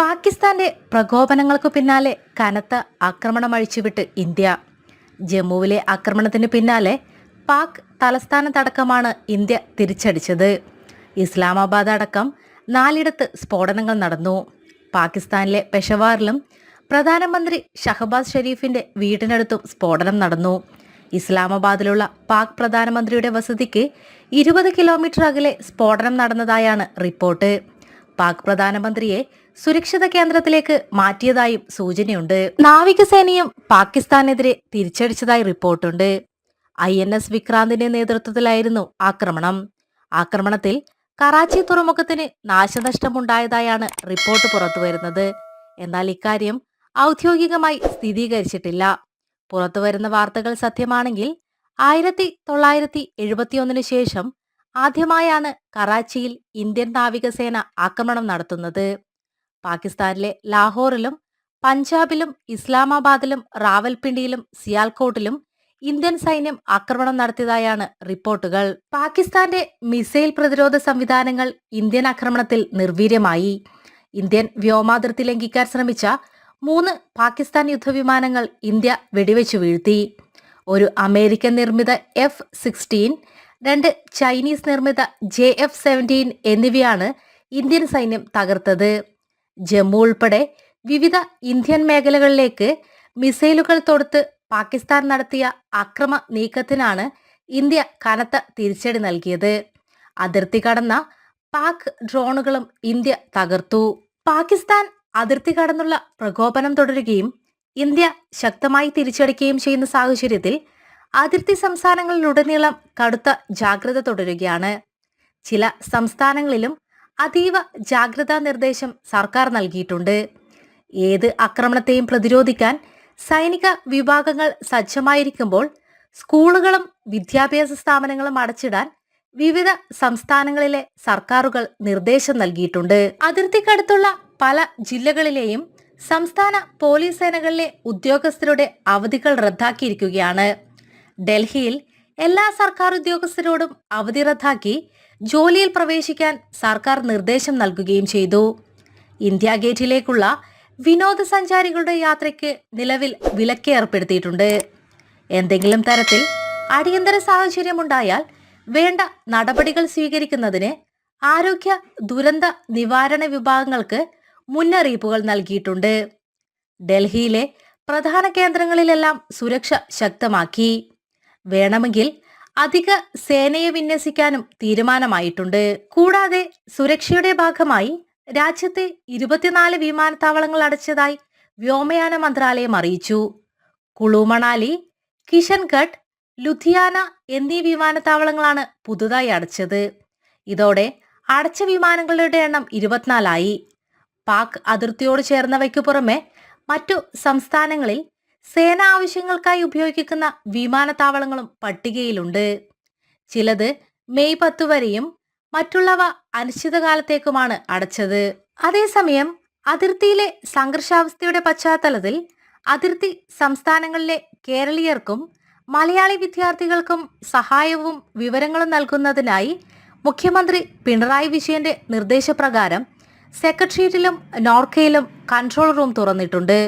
പാകിസ്ഥാന്റെ പ്രകോപനങ്ങൾക്കു പിന്നാലെ കനത്ത ആക്രമണം അഴിച്ചുവിട്ട് ഇന്ത്യ. ജമ്മുവിലെ ആക്രമണത്തിന് പിന്നാലെ പാക് തലസ്ഥാനത്തടക്കമാണ് ഇന്ത്യ തിരിച്ചടിച്ചത്. ഇസ്ലാമാബാദ് അടക്കം 4 സ്ഫോടനങ്ങൾ നടന്നു. പാകിസ്ഥാനിലെ പെഷവാറിലും പ്രധാനമന്ത്രി ഷഹബാസ് ഷെരീഫിന്റെ വീടിനടുത്തും സ്ഫോടനം നടന്നു. ഇസ്ലാമാബാദിലുള്ള പാക് പ്രധാനമന്ത്രിയുടെ വസതിക്ക് 20 കിലോമീറ്റർ അകലെ സ്ഫോടനം നടന്നതായാണ് റിപ്പോർട്ട്. പാക് പ്രധാനമന്ത്രിയെ സുരക്ഷിത കേന്ദ്രത്തിലേക്ക് മാറ്റിയതായും സൂചനയുണ്ട്. നാവികസേനയും പാകിസ്ഥാനെതിരെ തിരിച്ചടിച്ചതായി റിപ്പോർട്ടുണ്ട്. INS വിക്രാന്തിന്റെ നേതൃത്വത്തിലായിരുന്നു ആക്രമണം. ആക്രമണത്തിൽ കറാച്ചി തുറമുഖത്തിന് നാശനഷ്ടമുണ്ടായതായാണ് റിപ്പോർട്ട് പുറത്തുവരുന്നത്. എന്നാൽ ഇക്കാര്യം ഔദ്യോഗികമായി സ്ഥിരീകരിച്ചിട്ടില്ല. പുറത്തുവരുന്ന വാർത്തകൾ സത്യമാണെങ്കിൽ 1971 ശേഷം ആദ്യമായാണ് കറാച്ചിയിൽ ഇന്ത്യൻ നാവികസേന ആക്രമണം നടത്തുന്നത്. പാകിസ്ഥാനിലെ ലാഹോറിലും പഞ്ചാബിലും ഇസ്ലാമാബാദിലും റാവൽപിണ്ടിയിലും സിയാൽകോട്ടിലും ഇന്ത്യൻ സൈന്യം ആക്രമണം നടത്തിയതായാണ് റിപ്പോർട്ടുകൾ. പാകിസ്ഥാന്റെ മിസൈൽ പ്രതിരോധ സംവിധാനങ്ങൾ ഇന്ത്യൻ ആക്രമണത്തിൽ നിർവീര്യമായി. ഇന്ത്യൻ വ്യോമാതിർത്തി ലംഘിക്കാൻ ശ്രമിച്ച 3 പാകിസ്ഥാൻ യുദ്ധവിമാനങ്ങൾ ഇന്ത്യ വെടിവെച്ചു വീഴ്ത്തി. ഒരു അമേരിക്കൻ നിർമ്മിത F-16, 2 ചൈനീസ് നിർമ്മിത JF-17 എന്നിവയാണ് ഇന്ത്യൻ സൈന്യം തകർത്തത്. ജമ്മു ഉൾപ്പെടെ വിവിധ ഇന്ത്യൻ മേഖലകളിലേക്ക് മിസൈലുകൾ തൊടുത്ത് പാകിസ്ഥാൻ നടത്തിയ അക്രമ നീക്കത്തിനാണ് ഇന്ത്യ കനത്ത തിരിച്ചടി നൽകിയത്. അതിർത്തി കടന്ന പാക് ഡ്രോണുകളും ഇന്ത്യ തകർത്തു. പാകിസ്ഥാൻ അതിർത്തി കടന്നുള്ള പ്രകോപനം തുടരുകയും ഇന്ത്യ ശക്തമായി തിരിച്ചടിക്കുകയും ചെയ്യുന്ന സാഹചര്യത്തിൽ അതിർത്തി സംസ്ഥാനങ്ങളിലുടനീളം കടുത്ത ജാഗ്രത തുടരുകയാണ്. ചില സംസ്ഥാനങ്ങളിലും അതീവ ജാഗ്രതാ നിർദ്ദേശം സർക്കാർ നൽകിയിട്ടുണ്ട്. ഏത് ആക്രമണത്തെയും പ്രതിരോധിക്കാൻ സൈനിക വിഭാഗങ്ങൾ സജ്ജമായിരിക്കുമ്പോൾ സ്കൂളുകളും വിദ്യാഭ്യാസ സ്ഥാപനങ്ങളും അടച്ചിടാൻ വിവിധ സംസ്ഥാനങ്ങളിലെ സർക്കാരുകൾ നിർദ്ദേശം നൽകിയിട്ടുണ്ട്. അതിർത്തിക്കടുത്തുള്ള പല ജില്ലകളിലെയും സംസ്ഥാന പോലീസ് സേനകളിലെ ഉദ്യോഗസ്ഥരുടെ അവധികൾ റദ്ദാക്കിയിരിക്കുകയാണ്. ഡൽഹിയിൽ എല്ലാ സർക്കാർ ഉദ്യോഗസ്ഥരോടും അവധി റദ്ദാക്കി ജോലിയിൽ പ്രവേശിക്കാൻ സർക്കാർ നിർദ്ദേശം നൽകുകയും ചെയ്തു. ഇന്ത്യ ഗേറ്റിലേക്കുള്ള വിനോദസഞ്ചാരികളുടെ യാത്രയ്ക്ക് നിലവിൽ വിലക്ക് ഏർപ്പെടുത്തിയിട്ടുണ്ട്. എന്തെങ്കിലും തരത്തിൽ അടിയന്തര സാഹചര്യമുണ്ടായാൽ വേണ്ട നടപടികൾ സ്വീകരിക്കുന്നതിന് ആരോഗ്യ ദുരന്ത നിവാരണ വിഭാഗങ്ങൾക്ക് മുന്നറിയിപ്പുകൾ നൽകിയിട്ടുണ്ട്. ഡൽഹിയിലെ പ്രധാന കേന്ദ്രങ്ങളിലെല്ലാം സുരക്ഷ ശക്തമാക്കി. വേണമെങ്കിൽ അധിക സേനയെ വിന്യസിക്കാനും തീരുമാനമായിട്ടുണ്ട്. കൂടാതെ സുരക്ഷയുടെ ഭാഗമായി രാജ്യത്തെ 24 വിമാനത്താവളങ്ങൾ അടച്ചതായി വ്യോമയാന മന്ത്രാലയം അറിയിച്ചു. കുളു മണാലി, കിഷൻഗഡ്, ലുധിയാന എന്നീ വിമാനത്താവളങ്ങളാണ് പുതുതായി അടച്ചത്. ഇതോടെ അടച്ച വിമാനങ്ങളുടെ എണ്ണം 24 പാക് അതിർത്തിയോട് ചേർന്നവയ്ക്കു പുറമെ മറ്റു സംസ്ഥാനങ്ങളിൽ സേനാ ആവശ്യങ്ങൾക്കായി ഉപയോഗിക്കുന്ന വിമാനത്താവളങ്ങളും പട്ടികയിലുണ്ട്. ചിലത് മെയ് 10 വരെയും മറ്റുള്ളവ അനിശ്ചിതകാലത്തേക്കുമാണ് അടച്ചത്. അതേസമയം അതിർത്തിയിലെ സംഘർഷാവസ്ഥയുടെ പശ്ചാത്തലത്തിൽ അതിർത്തി സംസ്ഥാനങ്ങളിലെ കേരളീയർക്കും മലയാളി വിദ്യാർത്ഥികൾക്കും സഹായവും വിവരങ്ങളും നൽകുന്നതിനായി മുഖ്യമന്ത്രി പിണറായി വിജയന്റെ നിർദ്ദേശപ്രകാരം സെക്രട്ടേറിയറ്റിലും നോർക്കയിലും കൺട്രോൾ റൂം തുറന്നിട്ടുണ്ട്.